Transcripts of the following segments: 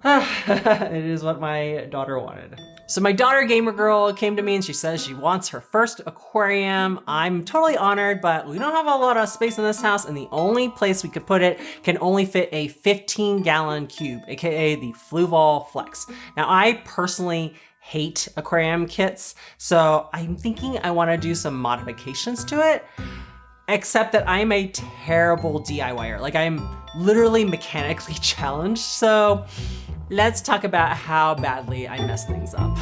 It is what my daughter wanted. So my daughter, gamer girl, came to me and she says she wants her first aquarium. I'm totally honored, but we don't have a lot of space in this house, and the only place we could put it can only fit a 15-gallon cube, aka the Fluval Flex. Now, I personally hate aquarium kits, so I'm thinking I want to do some modifications to it. Except that I'm a terrible DIYer. Like, I'm literally mechanically challenged. So let's talk about how badly I mess things up.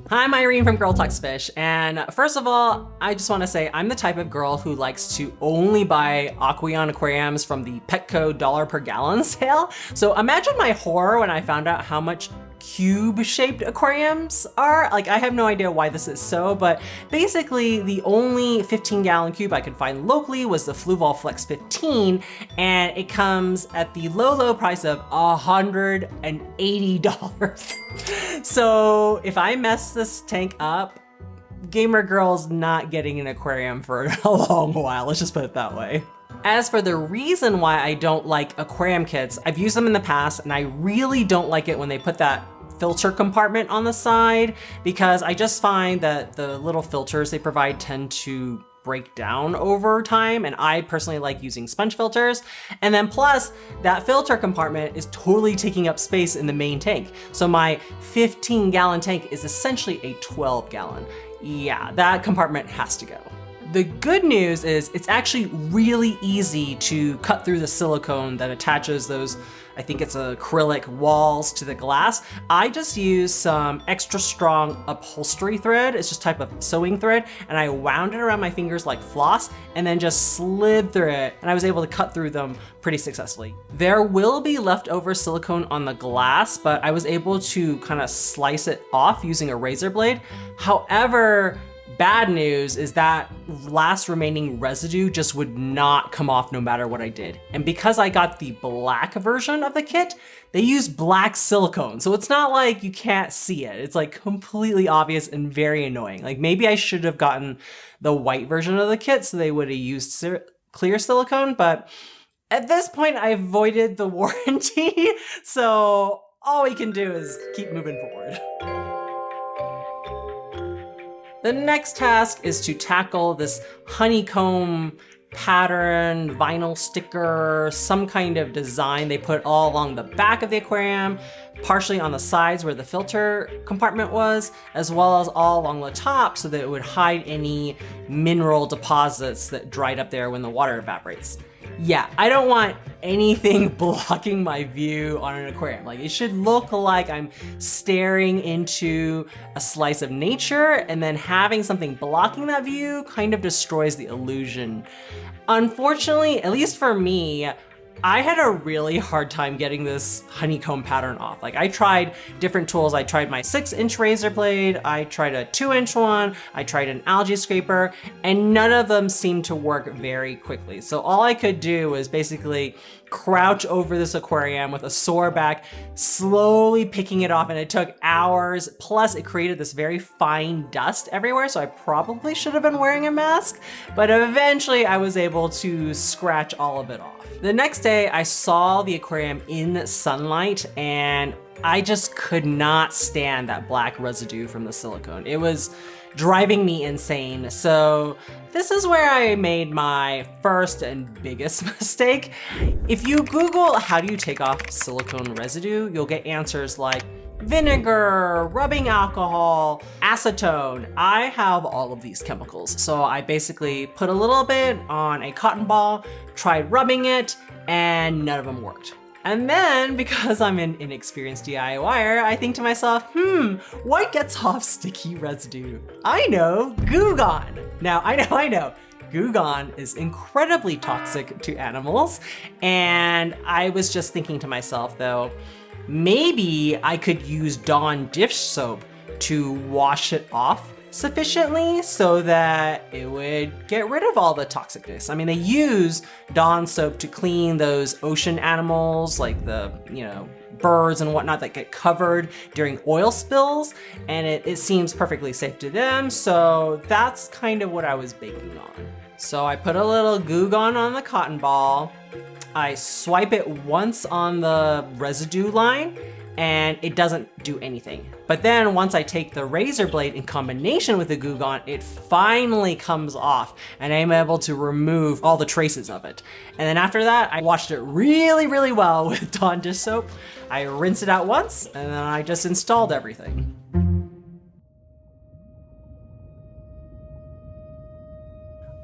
Hi, I'm Irene from girltalksfish, and first of all, I just want to say I'm the type of girl who likes to only buy Aquarium aquariums from the Petco $1 per gallon sale. So imagine my horror when I found out how much cube-shaped aquariums are. Like, I have no idea why this is so, but basically the only 15-gallon cube I could find locally was the Fluval Flex 15, and it comes at the low price of $180. So if I mess this tank up, gamer girl's not getting an aquarium for a long while. Let's just put it that way. As for the reason why I don't like aquarium kits, I've used them in the past, and I really don't like it when they put that filter compartment on the side, because I just find that the little filters they provide tend to break down over time, and I personally like using sponge filters. And then plus, that filter compartment is totally taking up space in the main tank. So my 15-gallon tank is essentially a 12-gallon. Yeah, that compartment has to go. The good news is it's actually really easy to cut through the silicone that attaches those, I think it's acrylic walls to the glass. I just use some extra strong upholstery thread. It's just type of sewing thread, and I wound it around my fingers like floss and then just slid through it, and I was able to cut through them pretty successfully. There will be leftover silicone on the glass, but I was able to kind of slice it off using a razor blade. However, bad news is that last remaining residue just would not come off no matter what I did. And because I got the black version of the kit, they use black silicone. So it's not like you can't see it. It's like completely obvious and very annoying. Like, maybe I should have gotten the white version of the kit so they would have used clear silicone, but at this point I avoided the warranty. So all we can do is keep moving forward. The next task is to tackle this honeycomb pattern, vinyl sticker, some kind of design they put all along the back of the aquarium, partially on the sides where the filter compartment was, as well as all along the top so that it would hide any mineral deposits that dried up there when the water evaporates. Yeah, I don't want anything blocking my view on an aquarium. Like, it should look like I'm staring into a slice of nature, and then having something blocking that view kind of destroys the illusion. Unfortunately, at least for me, I had a really hard time getting this honeycomb pattern off. Like, I tried different tools. I tried my 6-inch razor blade, I tried a 2-inch one, I tried an algae scraper, and none of them seemed to work very quickly. So all I could do was basically crouch over this aquarium with a sore back, slowly picking it off, and it took hours. Plus, it created this very fine dust everywhere, so I probably should have been wearing a mask, but eventually I was able to scratch all of it off. The next day, I saw the aquarium in sunlight, and I just could not stand that black residue from the silicone. It was driving me insane. So this is where I made my first and biggest mistake. If you Google how do you take off silicone residue, you'll get answers like vinegar, rubbing alcohol, acetone. I have all of these chemicals. So I basically put a little bit on a cotton ball, tried rubbing it, and none of them worked. And then, because I'm an inexperienced DIYer, I think to myself, what gets off sticky residue? I know, Goo Gone. Now, I know, Goo Gone is incredibly toxic to animals. And I was just thinking to myself though, maybe I could use Dawn dish soap to wash it off sufficiently so that it would get rid of all the toxicness. I mean, they use Dawn soap to clean those ocean animals like the, birds and whatnot that get covered during oil spills, and it seems perfectly safe to them. So that's kind of what I was baking on. So I put a little Goo Gone on the cotton ball, I swipe it once on the residue line and it doesn't do anything. But then once I take the razor blade in combination with the Goo Gone, it finally comes off and I'm able to remove all the traces of it. And then after that, I washed it really, really well with Dawn dish soap. I rinsed it out once and then I just installed everything.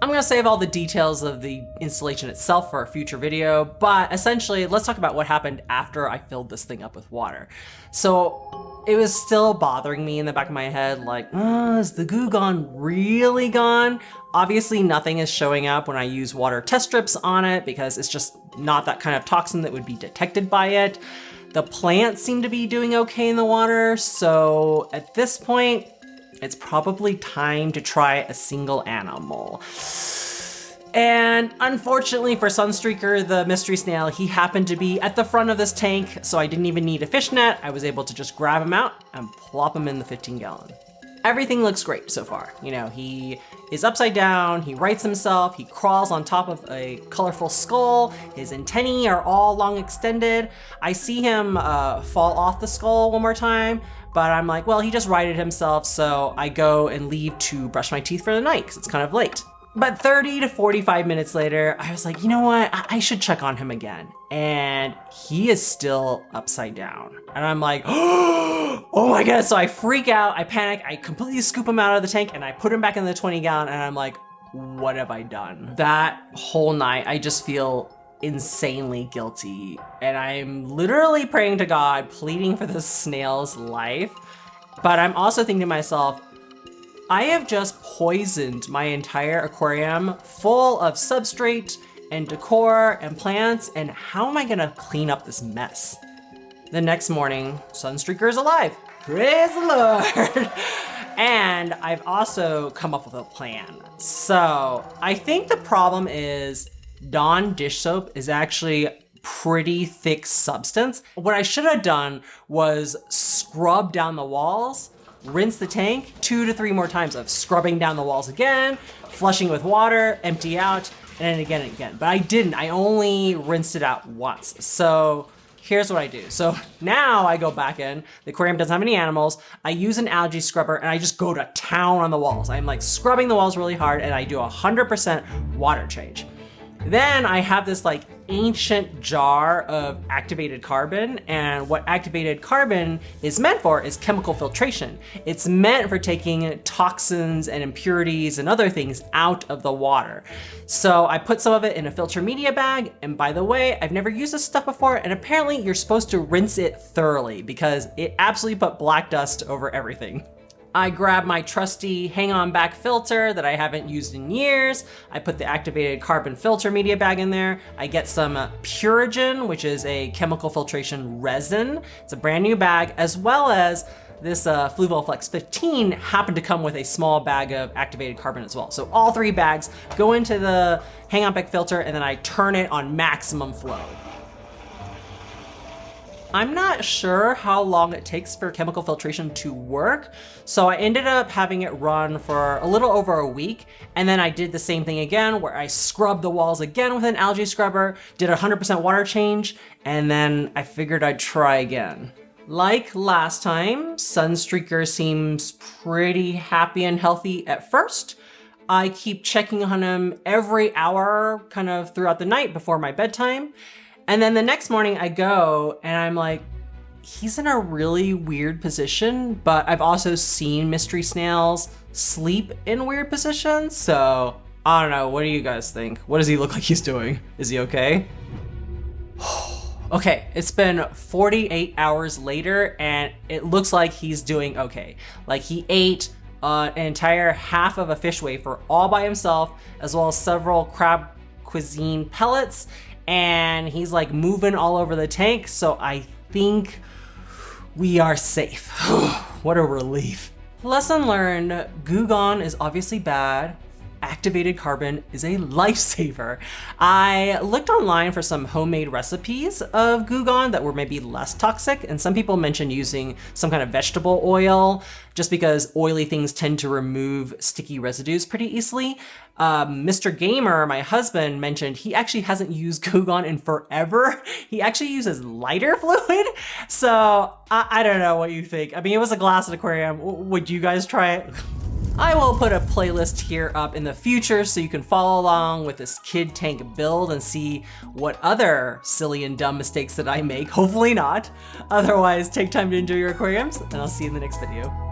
I'm gonna save all the details of the installation itself for a future video, but essentially, let's talk about what happened after I filled this thing up with water. So it was still bothering me in the back of my head, like, is the Goo Gone really gone? Obviously, nothing is showing up when I use water test strips on it because it's just not that kind of toxin that would be detected by it. The plants seem to be doing okay in the water, so at this point, it's probably time to try a single animal. And unfortunately for Sunstreaker, the mystery snail, he happened to be at the front of this tank, so I didn't even need a fish net. I was able to just grab him out and plop him in the 15-gallon. Everything looks great so far. You know, he is upside down, he rights himself, he crawls on top of a colorful skull, his antennae are all long extended. I see him fall off the skull one more time, but I'm like, well, he just righted himself, so I go and leave to brush my teeth for the night because it's kind of late. But 30 to 45 minutes later, I was like, you know what? I should check on him again. And he is still upside down. And I'm like, oh my God. So I freak out, I panic, I completely scoop him out of the tank and I put him back in the 20-gallon and I'm like, what have I done? That whole night, I just feel insanely guilty. And I'm literally praying to God, pleading for this snail's life. But I'm also thinking to myself, I have just poisoned my entire aquarium full of substrate and decor and plants, and how am I gonna clean up this mess? The next morning, Sunstreaker is alive. Praise the Lord. And I've also come up with a plan. So I think the problem is Dawn dish soap is actually pretty thick substance. What I should have done was scrub down the walls, rinse the tank 2 to 3 more times of scrubbing down the walls again, flushing with water, empty out, and then again and again. But I didn't, I only rinsed it out once. So here's what I do. So now I go back in, the aquarium doesn't have any animals, I use an algae scrubber and I just go to town on the walls. I'm like scrubbing the walls really hard and I do 100% water change. Then I have this like ancient jar of activated carbon, and what activated carbon is meant for is chemical filtration. It's meant for taking toxins and impurities and other things out of the water. So I put some of it in a filter media bag, and by the way, I've never used this stuff before, and apparently you're supposed to rinse it thoroughly because it absolutely put black dust over everything. I grab my trusty hang-on back filter that I haven't used in years. I put the activated carbon filter media bag in there. I get some Purigen, which is a chemical filtration resin. It's a brand new bag, as well as this Fluval Flex 15 happened to come with a small bag of activated carbon as well. So all 3 bags go into the hang-on back filter and then I turn it on maximum flow. I'm not sure how long it takes for chemical filtration to work, so I ended up having it run for a little over a week, and then I did the same thing again where I scrubbed the walls again with an algae scrubber, did a 100% water change, and then I figured I'd try again. Like last time, Sunstreaker seems pretty happy and healthy at first. I keep checking on him every hour kind of throughout the night before my bedtime. And then the next morning I go and I'm like, he's in a really weird position, but I've also seen mystery snails sleep in weird positions. So I don't know. What do you guys think? What does he look like he's doing? Is he okay? Okay, it's been 48 hours later and it looks like he's doing okay. Like he ate an entire half of a fish wafer all by himself, as well as several crab cuisine pellets. And he's like moving all over the tank, so I think we are safe. What a relief. Lesson learned, Goo Gone is obviously bad. activated carbon is a lifesaver. I looked online for some homemade recipes of Goo Gone that were maybe less toxic, and some people mentioned using some kind of vegetable oil just because oily things tend to remove sticky residues pretty easily. Mr. Gamer, my husband, mentioned he actually hasn't used Goo Gone in forever. He actually uses lighter fluid. So I don't know what you think. I mean, it was a glass at aquarium. Would you guys try it? I will put a playlist here up in the future so you can follow along with this kid tank build and see what other silly and dumb mistakes that I make. Hopefully not. Otherwise, take time to enjoy your aquariums, and I'll see you in the next video.